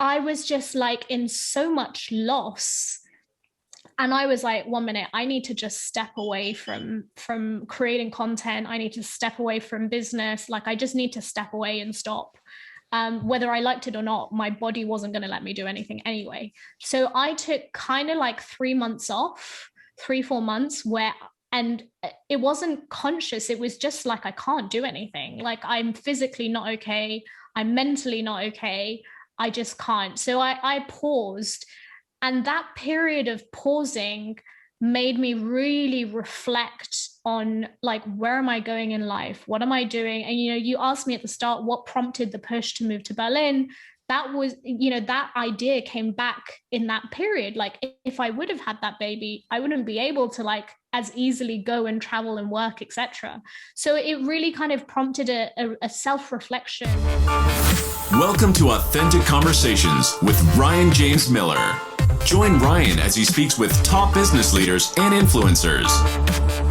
I was just like in so much loss. And I was like, 1 minute, I need to just step away from creating content. I need to step away from business. Like, I just need to step away and stop. Whether I liked it or not, my body wasn't going to let me do anything anyway. So I took kind of like 3 months off, 3, 4 months and it wasn't conscious. It was just like, I can't do anything. Like, I'm physically not okay. I'm mentally not okay. I just can't. So I paused. And that period of pausing made me really reflect on, like, where am I going in life? What am I doing? And, you asked me at the start, what prompted the push to move to Berlin? That was, that idea came back in that period. Like, if I would have had that baby, I wouldn't be able to, like, as easily go and travel and work, etc. So it really kind of prompted a self-reflection. Welcome to Authentic Conversations with Ryan James Miller. Join Ryan as he speaks with top business leaders and influencers,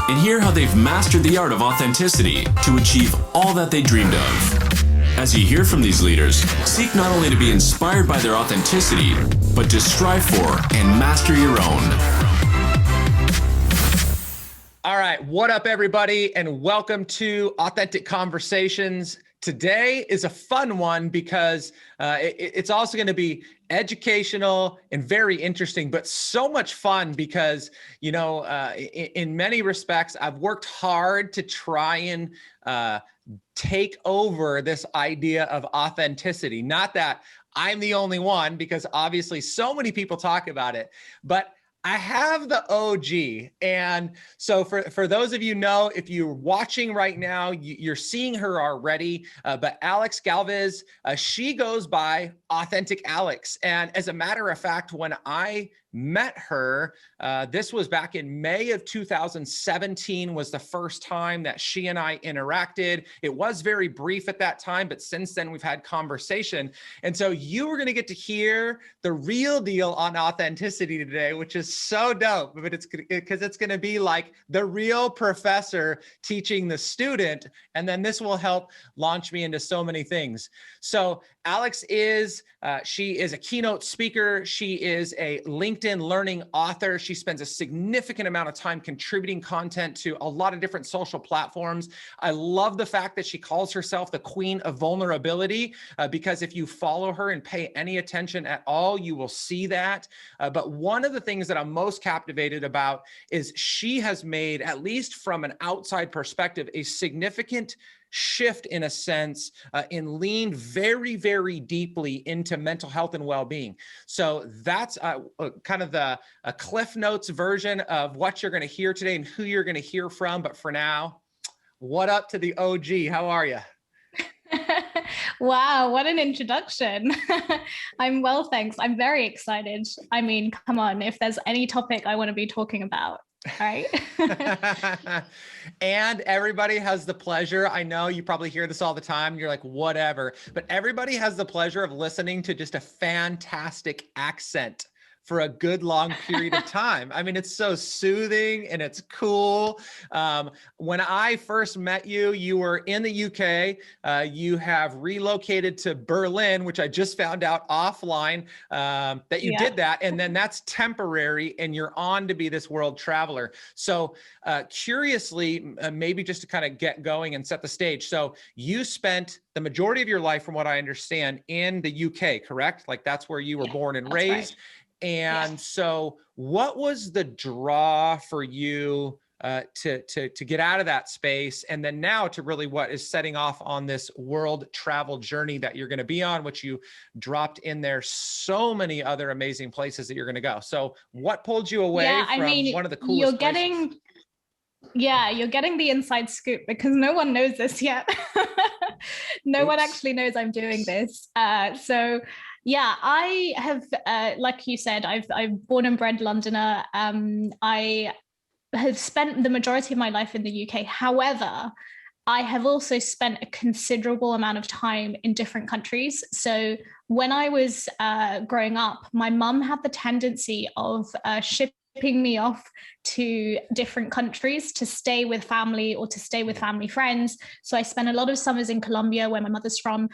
and hear how they've mastered the art of authenticity to achieve all that they dreamed of. As you hear from these leaders, seek not only to be inspired by their authenticity, but to strive for and master your own. All right, what up, everybody, and welcome to Authentic Conversations. Today is a fun one because it's also going to be educational and very interesting, but so much fun because, in many respects, I've worked hard to try and take over this idea of authenticity. Not that I'm the only one, because obviously so many people talk about it, but I have the OG. And so for those of you know, if you're watching right now, you're seeing her already, but Alex Galviz, she goes by Authentic Alex. And as a matter of fact, when I met her, this was back in May of 2017 was the first time that she and I interacted. It was very brief at that time, but since then we've had conversation. And so you are going to get to hear the real deal on authenticity today, which is so dope, but it's because it's going to be like the real professor teaching the student. And then this will help launch me into so many things. So Alex she is a keynote speaker. She is a LinkedIn learning author. She spends a significant amount of time contributing content to a lot of different social platforms. I love the fact that she calls herself the queen of vulnerability, because if you follow her and pay any attention at all, you will see that. But one of the things that I'm most captivated about is she has made, at least from an outside perspective, a significant shift in a sense, and leaned very, very deeply into mental health and well-being. So that's kind of the Cliff Notes version of what you're going to hear today and who you're going to hear from. But for now, what up to the OG? How are you? Wow, what an introduction. I'm well, thanks. I'm very excited. I mean, come on, if there's any topic I want to be talking about. Right. And everybody has the pleasure. I know you probably hear this all the time. You're like, whatever, but everybody has the pleasure of listening to just a fantastic accent for a good long period of time. I mean, it's so soothing and it's cool. When I first met you, you were in the UK. You have relocated to Berlin, which I just found out offline that you did that. And then that's temporary and you're on to be this world traveler. So curiously, maybe just to kind of get going and set the stage. So you spent the majority of your life, from what I understand, in the UK, correct? Like that's where you were born and raised. Right. And so what was the draw for you to get out of that space? And then now to really what is setting off on this world travel journey that you're going to be on, which you dropped in there so many other amazing places that you're going to go. So what pulled you away from one of the coolest places? You're getting the inside scoop because no one knows this yet. No one actually knows I'm doing this. Yeah, I have, like you said, I'm born and bred Londoner. I have spent the majority of my life in the UK. However, I have also spent a considerable amount of time in different countries. So when I was growing up, my mum had the tendency of shipping me off to different countries to stay with family or to stay with family friends. So I spent a lot of summers in Colombia, where my mother's from.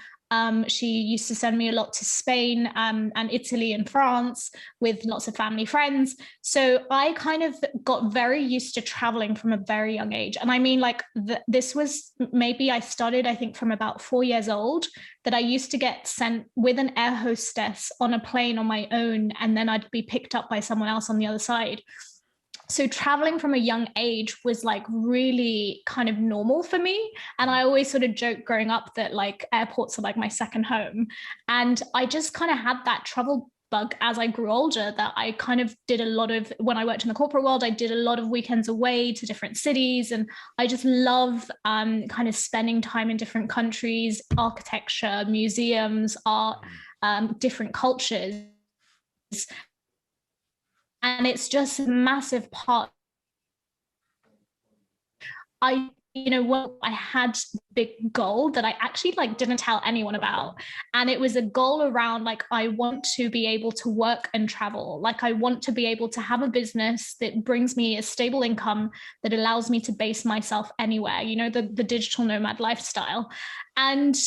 She used to send me a lot to Spain and Italy and France with lots of family friends. So I kind of got very used to traveling from a very young age. And I mean, like this was maybe I started, I think, from about 4 years old, that I used to get sent with an air hostess on a plane on my own, and then I'd be picked up by someone else on the other side. So traveling from a young age was like really kind of normal for me. And I always sort of joked growing up that like airports are like my second home. And I just kind of had that travel bug as I grew older, that I kind of did a lot of, when I worked in the corporate world, I did a lot of weekends away to different cities. And I just love kind of spending time in different countries, architecture, museums, art, different cultures. And it's just a massive part. I had a big goal that I actually like didn't tell anyone about. And it was a goal around like, I want to be able to work and travel. Like I want to be able to have a business that brings me a stable income that allows me to base myself anywhere, the digital nomad lifestyle. And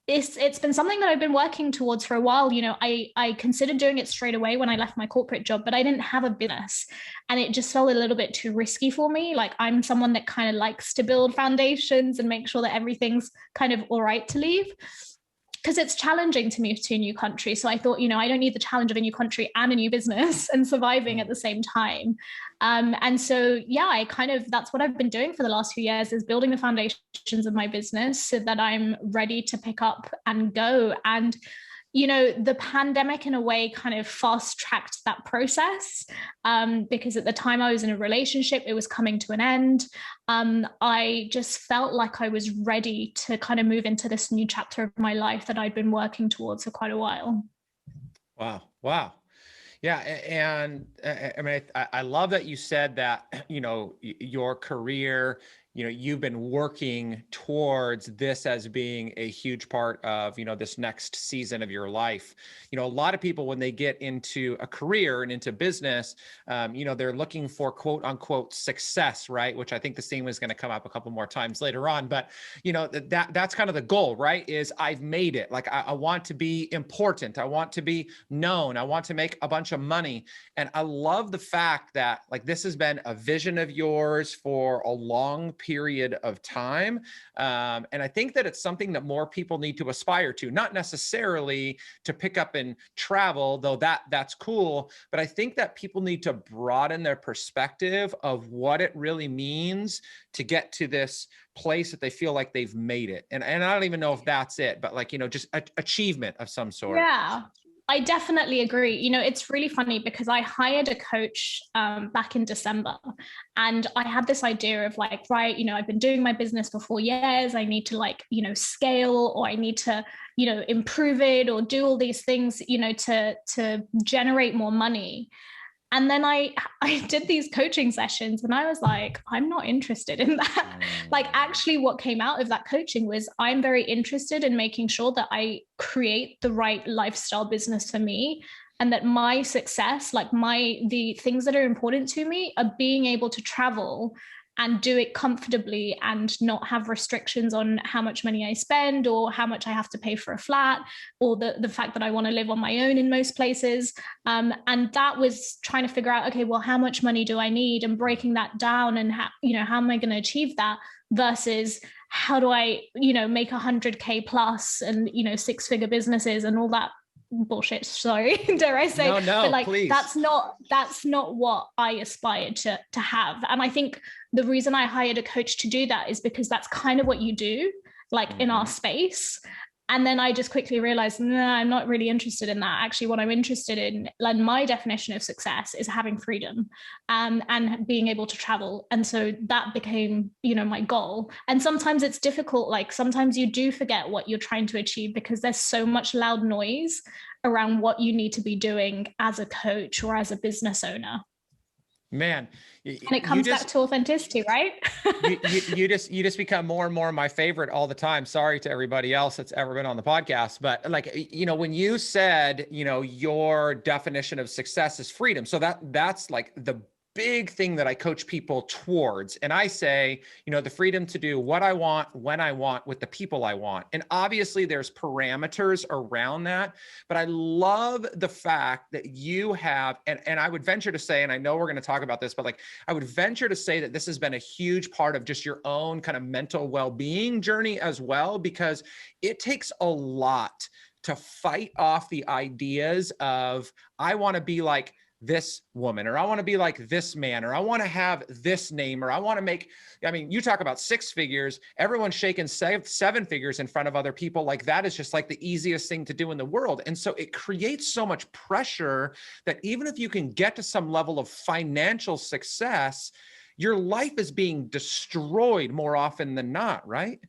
it's been something that I've been working towards for a while. I considered doing it straight away when I left my corporate job, but I didn't have a business and it just felt a little bit too risky for me. Like I'm someone that kind of likes to build foundations and make sure that everything's kind of all right to leave, because it's challenging to move to a new country. So I thought, I don't need the challenge of a new country and a new business and surviving at the same time. And so, yeah, that's what I've been doing for the last few years, is building the foundations of my business so that I'm ready to pick up and go. And the pandemic in a way kind of fast tracked that process, because at the time I was in a relationship, it was coming to an end. I just felt like I was ready to kind of move into this new chapter of my life that I'd been working towards for quite a while. Wow. Yeah. And I mean, I love that you said that, your career, you've been working towards this as being a huge part of, this next season of your life. A lot of people, when they get into a career and into business, they're looking for quote unquote success, right? Which I think the theme is going to come up a couple more times later on. But, that's kind of the goal, right? Is I've made it. Like I want to be important. I want to be known. I want to make a bunch of money. And I love the fact that like this has been a vision of yours for a long period of time. And I think that it's something that more people need to aspire to, not necessarily to pick up and travel, though that's cool. But I think that people need to broaden their perspective of what it really means to get to this place that they feel like they've made it. And I don't even know if that's it, but like, just achievement of some sort. Yeah. I definitely agree. It's really funny because I hired a coach back in December, and I had this idea of like, right, I've been doing my business for 4 years. I need to like, scale, or I need to, improve it, or do all these things, to generate more money. And then I did these coaching sessions and I was like, I'm not interested in that. Like actually what came out of that coaching was I'm very interested in making sure that I create the right lifestyle business for me, and that my success, like the things that are important to me, are being able to travel and do it comfortably and not have restrictions on how much money I spend or how much I have to pay for a flat, or the fact that I want to live on my own in most places. And that was trying to figure out, okay, well, how much money do I need, and breaking that down, and how am I going to achieve that, versus how do I, make 100K plus and, 6-figure businesses and all that bullshit. Sorry, dare I say? No, but like, please. that's not what I aspired to have. And I think the reason I hired a coach to do that is because that's kind of what you do, like in our space. And then I just quickly realized, no, I'm not really interested in that. Actually, what I'm interested in, like my definition of success, is having freedom and being able to travel. And so that became, my goal. And sometimes it's difficult. Like sometimes you do forget what you're trying to achieve because there's so much loud noise around what you need to be doing as a coach or as a business owner. Man, and it comes back to authenticity, right? you just become more and more my favorite all the time. Sorry to everybody else that's ever been on the podcast, but like, when you said, your definition of success is freedom. So that's like the big thing that I coach people towards. And I say, the freedom to do what I want, when I want, with the people I want. And obviously there's parameters around that, but I love the fact that you have, and I would venture to say, and I know we're going to talk about this, but like, I would venture to say that this has been a huge part of just your own kind of mental well-being journey as well, because it takes a lot to fight off the ideas of, I want to be like this woman, or I want to be like this man, or I want to have this name, or I want to make, you talk about 6 figures, everyone's shaking 7 figures in front of other people. Like that is just like the easiest thing to do in the world. And so it creates so much pressure that even if you can get to some level of financial success, your life is being destroyed more often than not, right?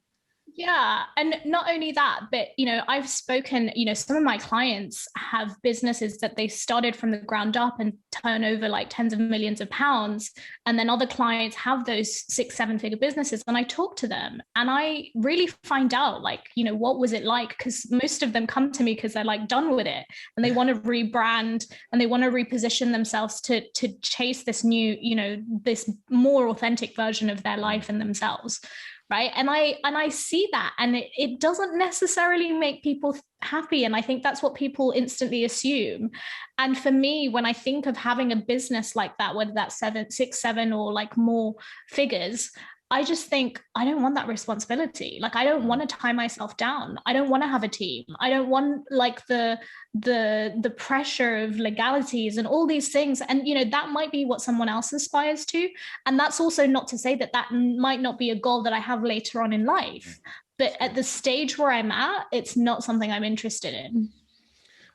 Yeah. And not only that, but, I've spoken, some of my clients have businesses that they started from the ground up and turn over like tens of millions of pounds. And then other clients have those 6-7 figure businesses. And I talk to them and I really find out like, what was it like? Because most of them come to me because they're like done with it and they want to rebrand and they want to reposition themselves to chase this new, this more authentic version of their life and themselves. Right. And I see that, and it doesn't necessarily make people happy. And I think that's what people instantly assume. And for me, when I think of having a business like that, whether that's 6, 7 or like more figures, I just think I don't want that responsibility. Like, I don't want to tie myself down. I don't want to have a team. I don't want like the pressure of legalities and all these things. And, that might be what someone else aspires to. And that's also not to say that that might not be a goal that I have later on in life. But at the stage where I'm at, it's not something I'm interested in.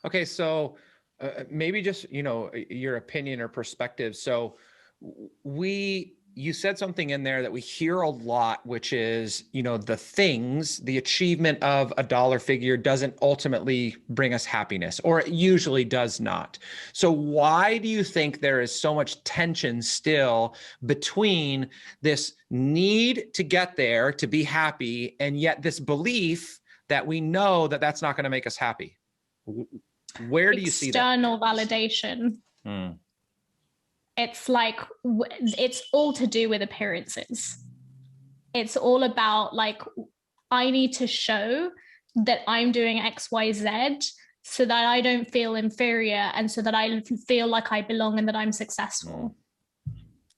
Okay. So maybe just, your opinion or perspective. So you said something in there that we hear a lot, which is, the achievement of a dollar figure doesn't ultimately bring us happiness, or it usually does not. So why do you think there is so much tension still between this need to get there, to be happy, and yet this belief that we know that that's not going to make us happy? Where do you see that? External validation. It's like, it's all to do with appearances. It's all about like, I need to show that I'm doing X, Y, Z so that I don't feel inferior and so that I feel like I belong and that I'm successful.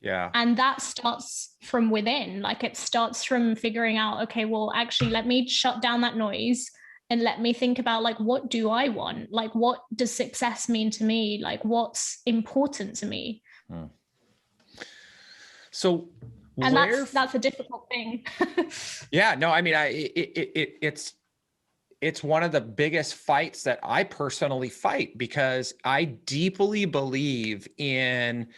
Yeah. And that starts from within. Like, it starts from figuring out, okay, well, actually, let me shut down that noise and let me think about like, what do I want? Like, what does success mean to me? Like, what's important to me? So, and that's a difficult thing. Yeah, no, I mean, it's one of the biggest fights that I personally fight, because I deeply believe in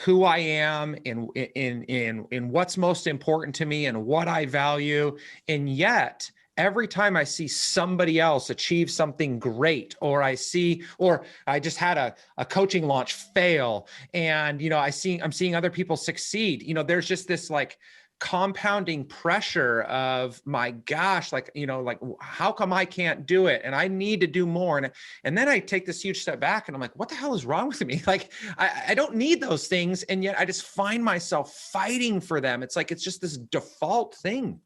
who I am, in what's most important to me and what I value. And yet every time I see somebody else achieve something great, or I just had a coaching launch fail, and, I'm seeing other people succeed, there's just this like compounding pressure of, my gosh, like, like, how come I can't do it? And I need to do more. And then I take this huge step back and I'm like, what the hell is wrong with me? Like, I don't need those things. And yet I just find myself fighting for them. It's like, it's just this default thing.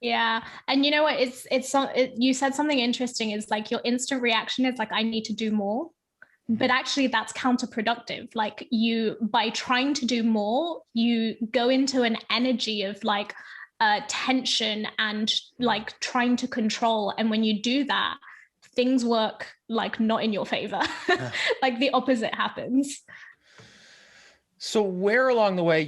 Yeah. And you know what, you said something interesting, is like, your instant reaction is like, I need to do more. But actually that's counterproductive. Like, by trying to do more, you go into an energy of like tension and like trying to control. And when you do that, things work like not in your favor. Like the opposite happens. So where along the way,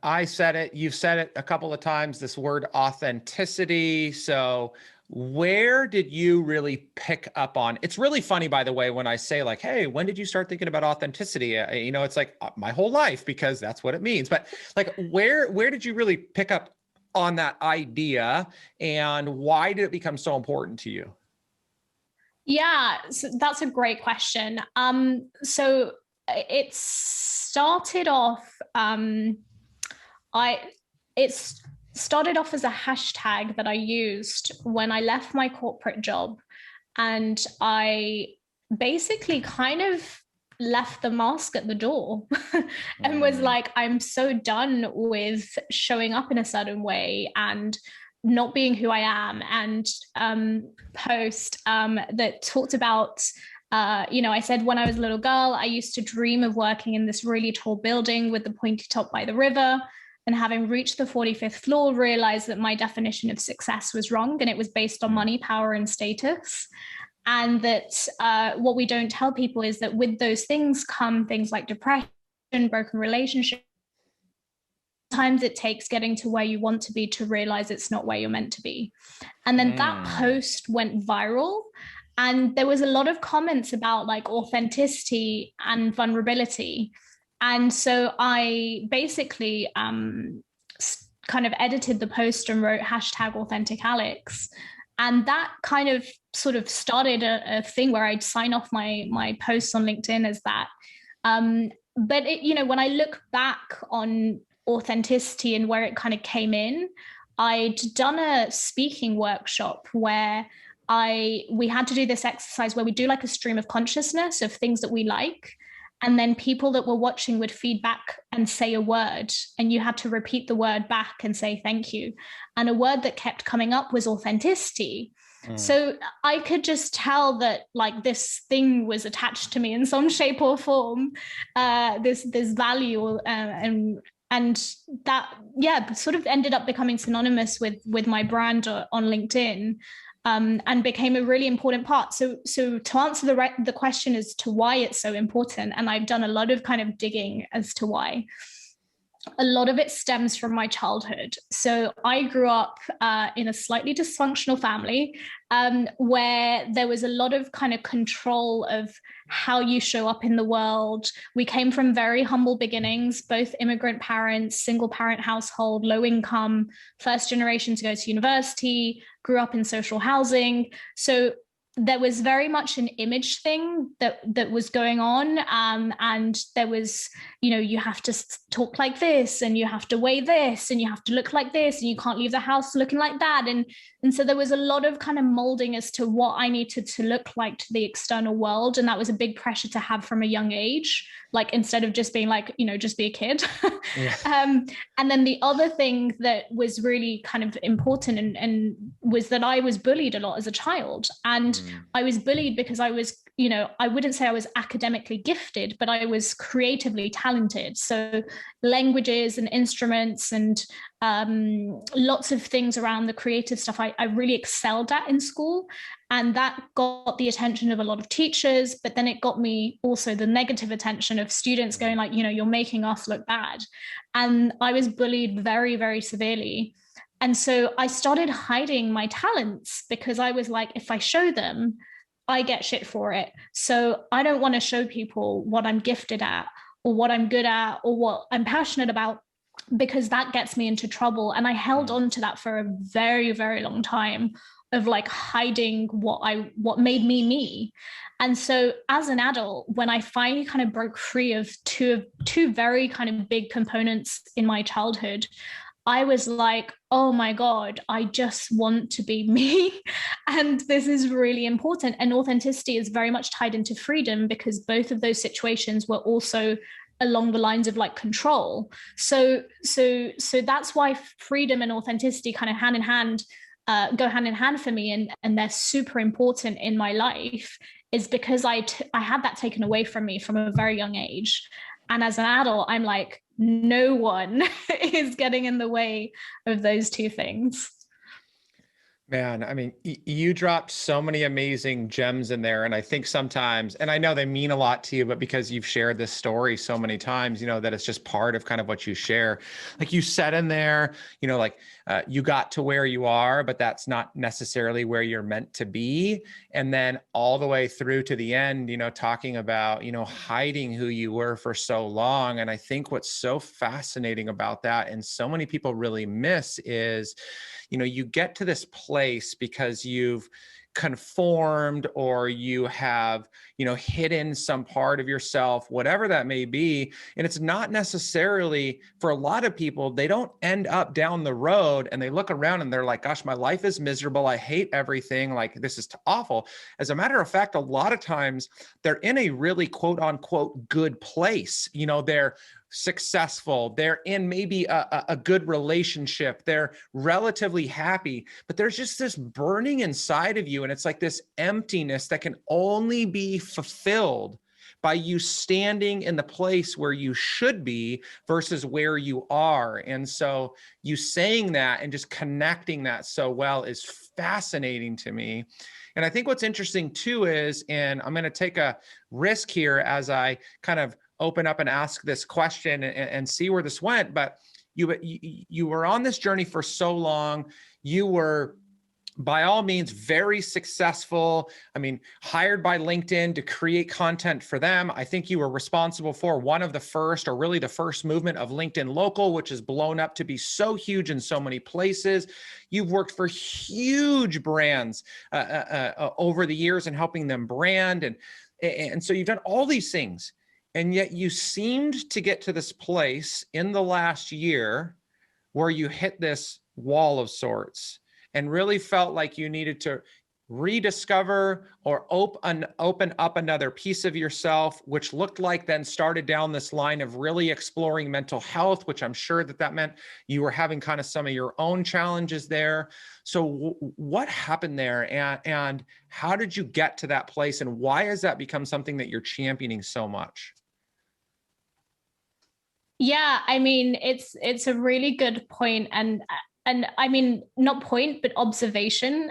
I said it, you've said it a couple of times, this word authenticity. So where did you really pick up on? It's really funny, by the way, when I say like, hey, when did you start thinking about authenticity? It's like my whole life, because that's what it means. But like, where did you really pick up on that idea, and why did it become so important to you? Yeah, so that's a great question. So it started off, it started off as a hashtag that I used when I left my corporate job. And I basically kind of left the mask at the door and was like, I'm so done with showing up in a certain way and not being who I am. And post that talked about, I said when I was a little girl, I used to dream of working in this really tall building with the pointy top by the river. And having reached the 45th floor, realized that my definition of success was wrong and it was based on money, power, and status. And that what we don't tell people is that with those things come things like depression, broken relationships. Sometimes it takes getting to where you want to be to realize it's not where you're meant to be. And then that post went viral. And there was a lot of comments about like authenticity and vulnerability. And so I basically kind of edited the post and wrote #AuthenticAlex. And that kind of sort of started a thing where I'd sign off my posts on LinkedIn as that. But when I look back on authenticity and where it kind of came in, I'd done a speaking workshop where we had to do this exercise where we do like a stream of consciousness of things that we like. And then people that were watching would feedback and say a word, and you had to repeat the word back and say thank you. And a word that kept coming up was authenticity. So I could just tell that like this thing was attached to me in some shape or form, this value, and that sort of ended up becoming synonymous with my brand on LinkedIn. And became a really important part. So to answer the question as to why it's so important, and I've done a lot of kind of digging as to why, a lot of it stems from my childhood. So I grew up in a slightly dysfunctional family where there was a lot of kind of control of how you show up in the world. We came from very humble beginnings, both immigrant parents, single parent household, low income, first generation to go to university, grew up in social housing. So there was very much an image thing that was going on. And there was, you have to talk like this, and you have to weigh this, and you have to look like this, and you can't leave the house looking like that. And so there was a lot of kind of molding as to what I needed to look like to the external world. And that was a big pressure to have from a young age, like instead of just being like, just be a kid. Yeah. And then the other thing that was really kind of important and was that I was bullied a lot as a child. And I was bullied because I was, I wouldn't say I was academically gifted, but I was creatively talented. So languages and instruments and lots of things around the creative stuff I really excelled at in school. And that got the attention of a lot of teachers, but then it got me also the negative attention of students going like, you're making us look bad. And I was bullied very, very severely. And so I started hiding my talents because I was like, if I show them, I get shit for it. So I don't want to show people what I'm gifted at or what I'm good at or what I'm passionate about, because that gets me into trouble. And I held on to that for a very, very long time of like hiding what made me. And so as an adult, when I finally kind of broke free of two very kind of big components in my childhood, I was like, oh my God, I just want to be me. And this is really important. And authenticity is very much tied into freedom, because both of those situations were also along the lines of like control. So that's why freedom and authenticity kind of go hand in hand for me. And they're super important in my life, is because I had that taken away from me from a very young age. And as an adult, I'm like, no one is getting in the way of those two things. Man, I mean, you dropped so many amazing gems in there. And I think sometimes, and I know they mean a lot to you, but because you've shared this story so many times, that it's just part of kind of what you share. Like you said in there, you got to where you are, but that's not necessarily where you're meant to be. And then all the way through to the end, talking about, hiding who you were for so long. And I think what's so fascinating about that, and so many people really miss, is, you get to this place because you've conformed, or you have, hidden some part of yourself, whatever that may be. And it's not necessarily, for a lot of people, they don't end up down the road and they look around and they're like, gosh, my life is miserable. I hate everything. Like, this is awful. As a matter of fact, a lot of times they're in a really quote unquote good place. They're successful, they're in maybe a good relationship, they're relatively happy, but there's just this burning inside of you. And it's like this emptiness that can only be fulfilled by you standing in the place where you should be versus where you are. And so you saying that and just connecting that so well is fascinating to me. And I think what's interesting too is, and I'm going to take a risk here as I kind of open up and ask this question and see where this went, but you were on this journey for so long. You were, by all means, very successful. I mean, hired by LinkedIn to create content for them. I think you were responsible for one of the first, or really the first movement of LinkedIn Local, which has blown up to be so huge in so many places. You've worked for huge brands over the years and helping them brand. And so you've done all these things. And yet you seemed to get to this place in the last year where you hit this wall of sorts and really felt like you needed to rediscover or open up another piece of yourself, which looked like then started down this line of really exploring mental health, which I'm sure that meant you were having kind of some of your own challenges there. So what happened there, and how did you get to that place, and why has that become something that you're championing so much? Yeah, I mean, it's a really good point, and I mean, not point, but observation,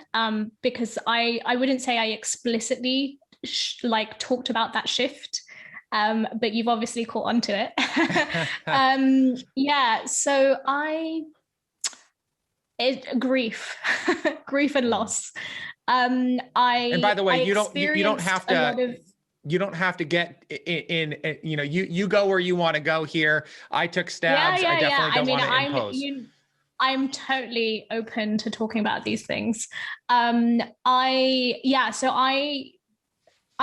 because I wouldn't say I explicitly talked about that shift, but you've obviously caught on to it. Yeah, so grief, grief and loss. And by the way, you don't have to. You don't have to get in, you go where you want to go here. I took stabs. I definitely don't want to impose. I'm totally open to talking about these things. I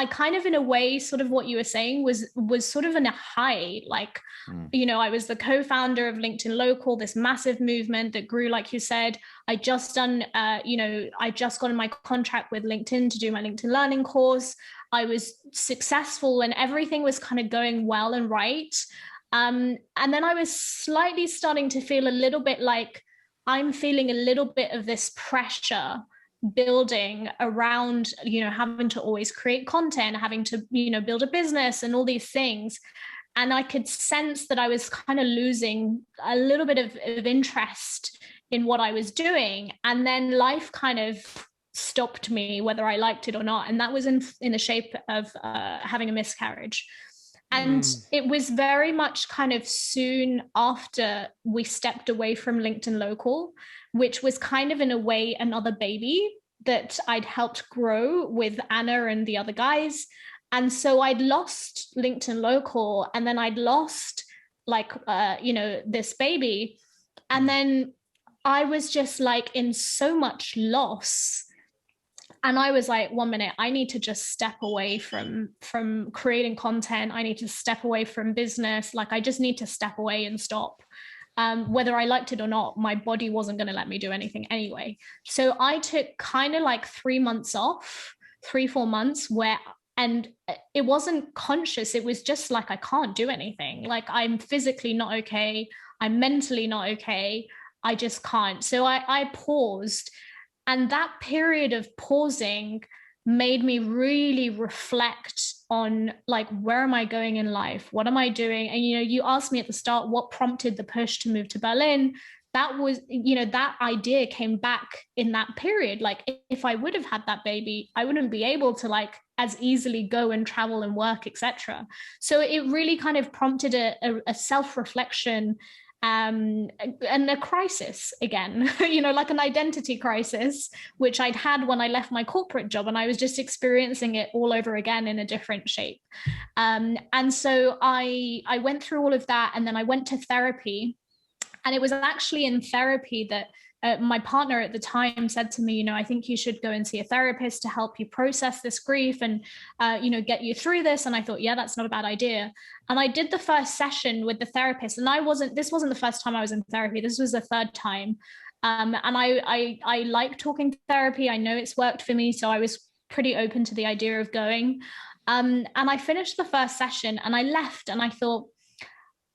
kind of, in a way, sort of what you were saying was sort of in a high, I was the co-founder of LinkedIn Local, this massive movement that grew, like you said. I just got my contract with LinkedIn to do my LinkedIn Learning course. I was successful and everything was kind of going well and right. And then I was slightly starting to feel a little bit like I'm feeling a little bit of this pressure building around, having to always create content, having to, build a business and all these things. And I could sense that I was kind of losing a little bit of interest in what I was doing. And then life kind of stopped me, whether I liked it or not. And that was in the shape of having a miscarriage. And it was very much kind of soon after we stepped away from LinkedIn Local, which was kind of, in a way, another baby that I'd helped grow with Anna and the other guys. And so I'd lost LinkedIn Local, and then I'd lost this baby. And then I was just in so much loss. And I was like, 1 minute, I need to just step away from creating content. I need to step away from business. I just need to step away and stop. Whether I liked it or not, my body wasn't going to let me do anything anyway. So I took kind of 3 months off, 3-4 months and it wasn't conscious. It was just I can't do anything. I'm physically not okay. I'm mentally not okay. I just can't. So I paused. And that period of pausing made me really reflect on where am I going in life? What am I doing? And, you asked me at the start, what prompted the push to move to Berlin? That was, that idea came back in that period. If I would have had that baby, I wouldn't be able to as easily go and travel and work, etc. So it really kind of prompted a self-reflection and a crisis again, an identity crisis, which I'd had when I left my corporate job, and I was just experiencing it all over again in a different shape. And so I went through all of that, and then I went to therapy. And it was actually in therapy that my partner at the time said to me, you know, I think you should go and see a therapist to help you process this grief and, you know, get you through this. And I thought, yeah, that's not a bad idea. And I did the first session with the therapist, and this wasn't the first time I was in therapy. This was the third time. And I like talking therapy. I know it's worked for me. So I was pretty open to the idea of going. And I finished the first session and I left and I thought,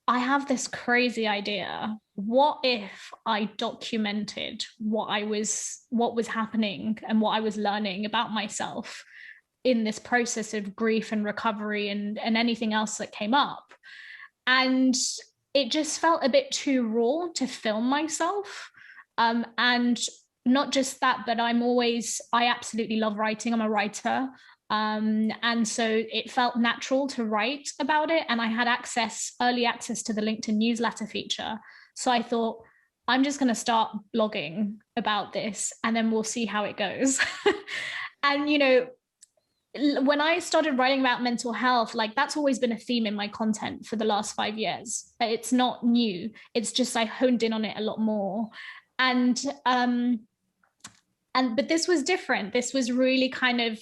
I have this crazy idea. What if I documented what was happening and what I was learning about myself in this process of grief and recovery and anything else that came up? And it just felt a bit too raw to film myself. And not just that, but I absolutely love writing. I'm a writer. And so it felt natural to write about it. And I had early access to the LinkedIn newsletter feature. So I thought, I'm just going to start blogging about this and then we'll see how it goes. And, you know, when I started writing about mental health, like that's always been a theme in my content for the last 5 years. It's not new. It's just I honed in on it a lot more. But this was different. This was really kind of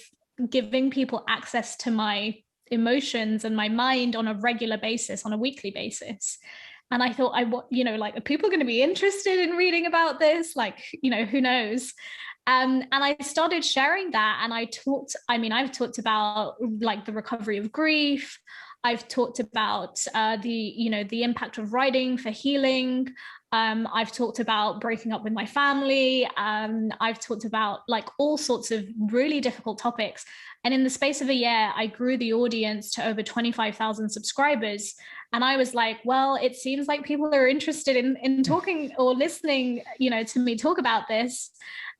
giving people access to my emotions and my mind on a regular basis, on a weekly basis. And I thought, you know, like, are people going to be interested in reading about this? Like, you know, who knows? And I started sharing that. And I've talked about like the recovery of grief. I've talked about the impact of writing for healing. I've talked about breaking up with my family. I've talked about like all sorts of really difficult topics. And in the space of a year, I grew the audience to over 25,000 subscribers. And I was like, well, it seems like people are interested in talking or listening, you know, to me talk about this.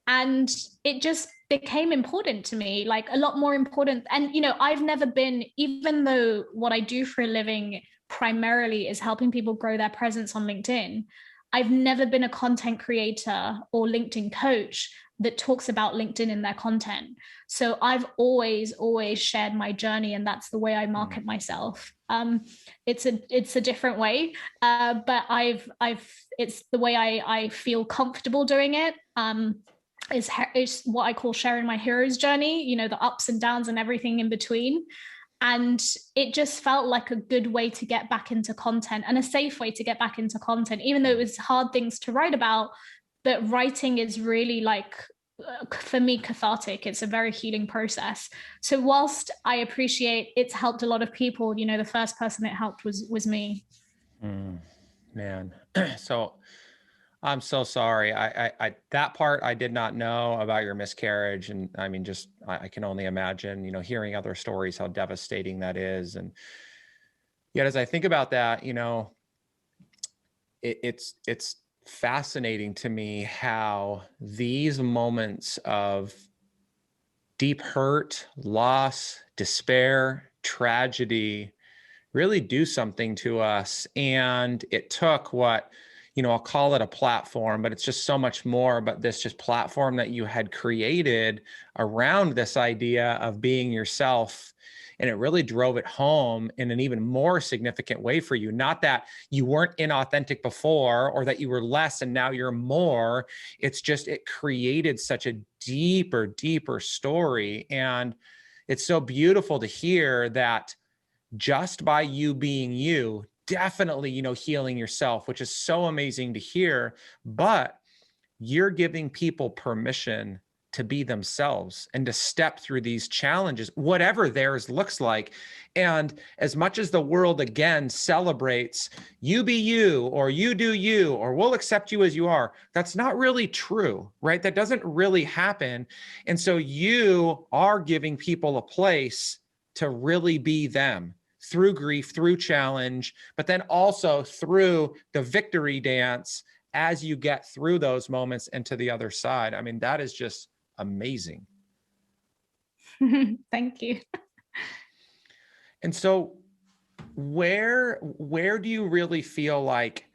And it just became important to me, like a lot more important. And, you know, I've never been, even though what I do for a living primarily is helping people grow their presence on LinkedIn, I've never been a content creator or LinkedIn coach that talks about LinkedIn in their content. So I've always shared my journey, and that's the way I market myself. It's a different way, but it's the way I feel comfortable doing it. Is what I call sharing my hero's journey, you know, the ups and downs and everything in between. And it just felt like a good way to get back into content and a safe way to get back into content, even though it was hard things to write about. But writing is really like, for me, cathartic. It's a very healing process. So whilst I appreciate it's helped a lot of people, you know, the first person it helped was me. Man. So I'm so sorry. I that part I did not know about your miscarriage. And I mean, just, I can only imagine, you know, hearing other stories, how devastating that is. And yet, as I think about that, you know, it's fascinating to me how these moments of deep hurt, loss, despair, tragedy really do something to us. And it took I'll call it a platform, but it's just so much more, but this just platform that you had created around this idea of being yourself. And it really drove it home in an even more significant way for you. Not that you weren't inauthentic before or that you were less and now you're more. It's just, it created such a deeper story. And it's so beautiful to hear that just by you being you, definitely, you know, healing yourself, which is so amazing to hear, but you're giving people permission to be themselves and to step through these challenges, whatever theirs looks like. And as much as the world again celebrates you be you, or you do you, or we'll accept you as you are, that's not really true, right? That doesn't really happen. And so you are giving people a place to really be them, through grief, through challenge, but then also through the victory dance as you get through those moments and to the other side. I mean, that is just amazing. Thank you. And so where do you really feel like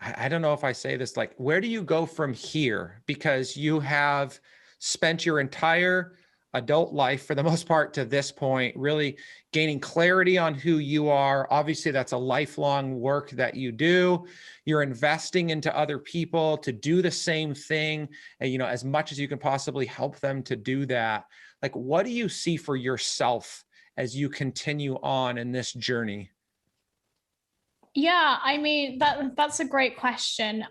I don't know if I say this, like, where do you go from here? Because you have spent your entire adult life for the most part to this point, really gaining clarity on who you are. Obviously, that's a lifelong work that you do. You're investing into other people to do the same thing, and, as much as you can possibly help them to do that. Like, what do you see for yourself as you continue on in this journey? Yeah, I mean, that's a great question.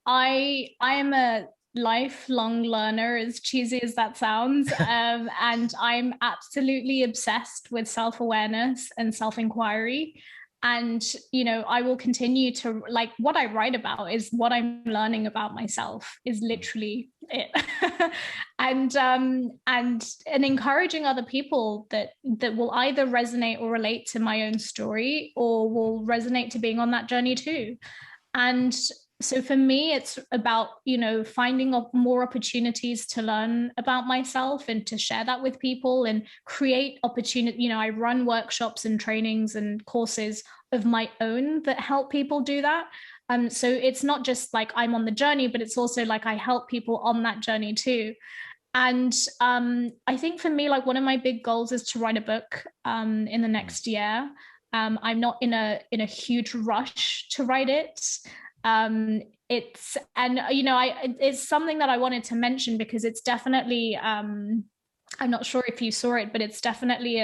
I am a lifelong learner, as cheesy as that sounds, and I'm absolutely obsessed with self-awareness and self-inquiry. And I will continue to, like, what I write about is what I'm learning about myself, is literally it. And encouraging other people that will either resonate or relate to my own story, or will resonate to being on that journey too. And so for me, it's about, finding more opportunities to learn about myself and to share that with people and create opportunity. I run workshops and trainings and courses of my own that help people do that. So it's not just like I'm on the journey, but it's also like I help people on that journey too. And I think for me, like, one of my big goals is to write a book in the next year. I'm not in a huge rush to write it. It's something that I wanted to mention because it's definitely, I'm not sure if you saw it, but it's definitely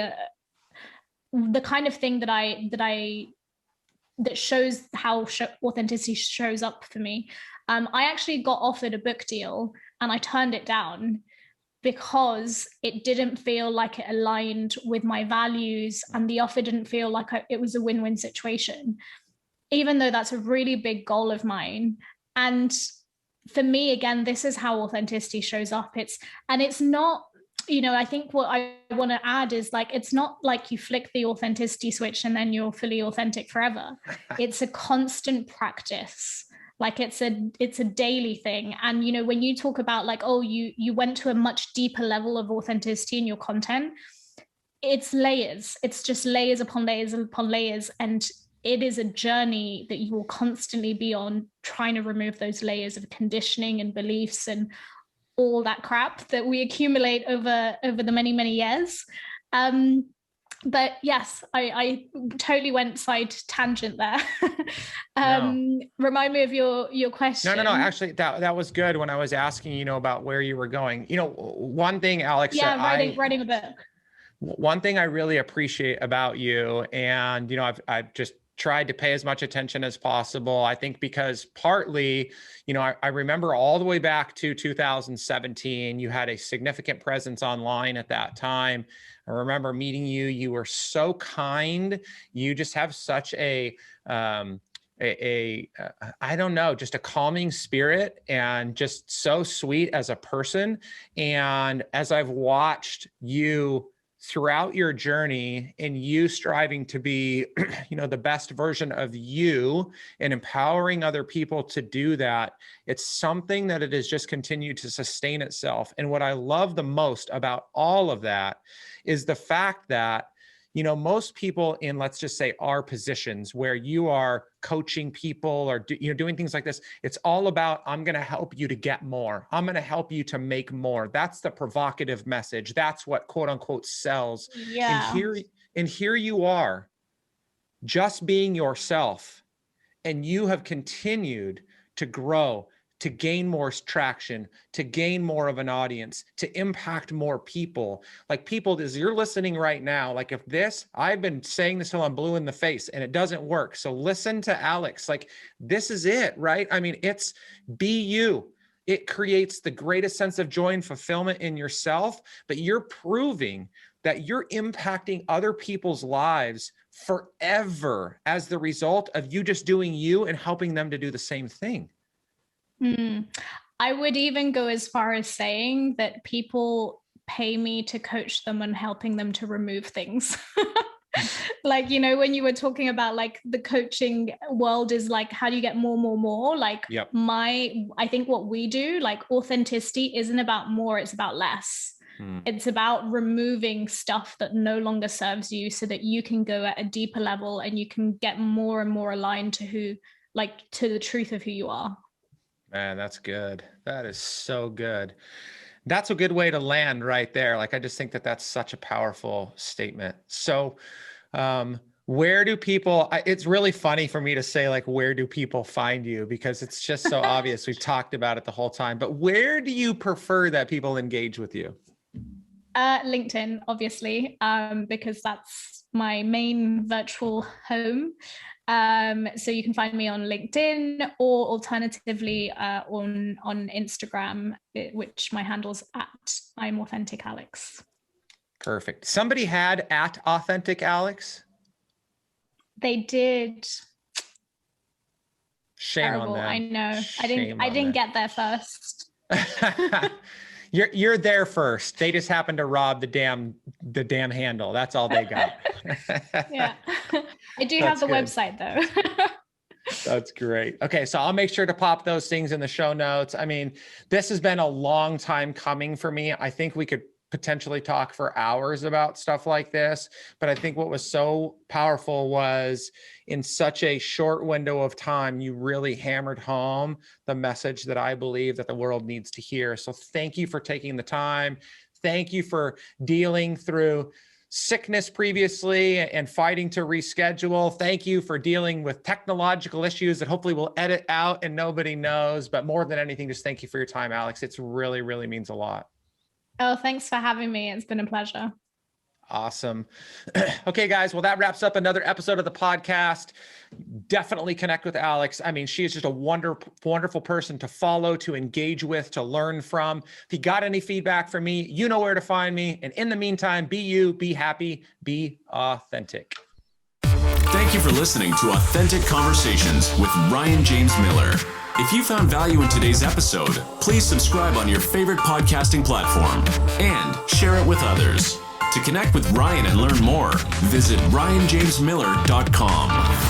the kind of thing that shows how authenticity shows up for me. I actually got offered a book deal and I turned it down because it didn't feel like it aligned with my values, and the offer didn't feel like it was a win-win situation, even though that's a really big goal of mine. And for me, again, this is how authenticity shows up. It's not, I think what I want to add is, like, it's not like you flick the authenticity switch and then you're fully authentic forever. It's a constant practice. Like, it's a daily thing. And, when you talk about, like, oh, you went to a much deeper level of authenticity in your content, it's layers. It's just layers upon layers upon layers. And it is a journey that you will constantly be on, trying to remove those layers of conditioning and beliefs and all that crap that we accumulate over the many, many years. But yes, I totally went side tangent there. No. Remind me of your question. No. Actually, that was good when I was asking, about where you were going. One thing, Alex. Yeah, writing a book. One thing I really appreciate about you, and I've just tried to pay as much attention as possible. I think because partly, I remember all the way back to 2017, you had a significant presence online at that time. I remember meeting you. You were so kind. You just have such I don't know, just a calming spirit, and just so sweet as a person. And as I've watched you throughout your journey, and you striving to be, the best version of you and empowering other people to do that, it's something that it has just continued to sustain itself. And what I love the most about all of that is the fact that, most people in, let's just say, our positions where you are coaching people or doing things like this, it's all about, I'm going to help you to get more. I'm going to help you to make more. That's the provocative message. That's what quote unquote sells. Yeah. And here you are, just being yourself, and you have continued to grow, to gain more traction, to gain more of an audience, to impact more people. Like, people, as you're listening right now, like, if I've been saying this till I'm blue in the face and it doesn't work. So listen to Alex, like, this is it, right? I mean, it's be you. It creates the greatest sense of joy and fulfillment in yourself, but you're proving that you're impacting other people's lives forever as the result of you just doing you and helping them to do the same thing. I would even go as far as saying that people pay me to coach them and helping them to remove things. Like, when you were talking about, like, the coaching world is like, how do you get more? Like, yep. I think what we do, like, authenticity isn't about more, it's about less. It's about removing stuff that no longer serves you so that you can go at a deeper level and you can get more and more aligned to to the truth of who you are. Man, that's good. That is so good. that's a good way to land right there. Like, I just think that that's such a powerful statement. So, where do people, it's really funny for me to say, like, where do people find you? Because it's just so obvious. We've talked about it the whole time, but where do you prefer that people engage with you? LinkedIn, obviously, because that's my main virtual home. So you can find me on LinkedIn, or alternatively on Instagram, which my handle's at I'm Authentic Alex. Perfect. Somebody had at Authentic Alex. They did. Shame Terrible. on them. I know. Shame I didn't get there first. You're there first. They just happened to rob the damn handle. That's all they got. Yeah. I do have the website though. That's great. Okay, so I'll make sure to pop those things in the show notes. I mean, this has been a long time coming for me. I think we could potentially talk for hours about stuff like this, but I think what was so powerful was, in such a short window of time, you really hammered home the message that I believe that the world needs to hear. So thank you for taking the time. Thank you for dealing through sickness previously and fighting to reschedule. Thank you for dealing with technological issues that hopefully we'll edit out and nobody knows. But more than anything, just thank you for your time, Alex. It's really, really means a lot. Oh, thanks for having me. It's been a pleasure. Awesome. Okay, guys. Well, that wraps up another episode of the podcast. Definitely connect with Alex. I mean, she is just a wonderful, wonderful person to follow, to engage with, to learn from. If you got any feedback from me, you know where to find me. And in the meantime, be you, be happy, be authentic. Thank you for listening to Authentic Conversations with Ryan James Miller. If you found value in today's episode, please subscribe on your favorite podcasting platform and share it with others. To connect with Ryan and learn more, visit ryanjamesmiller.com.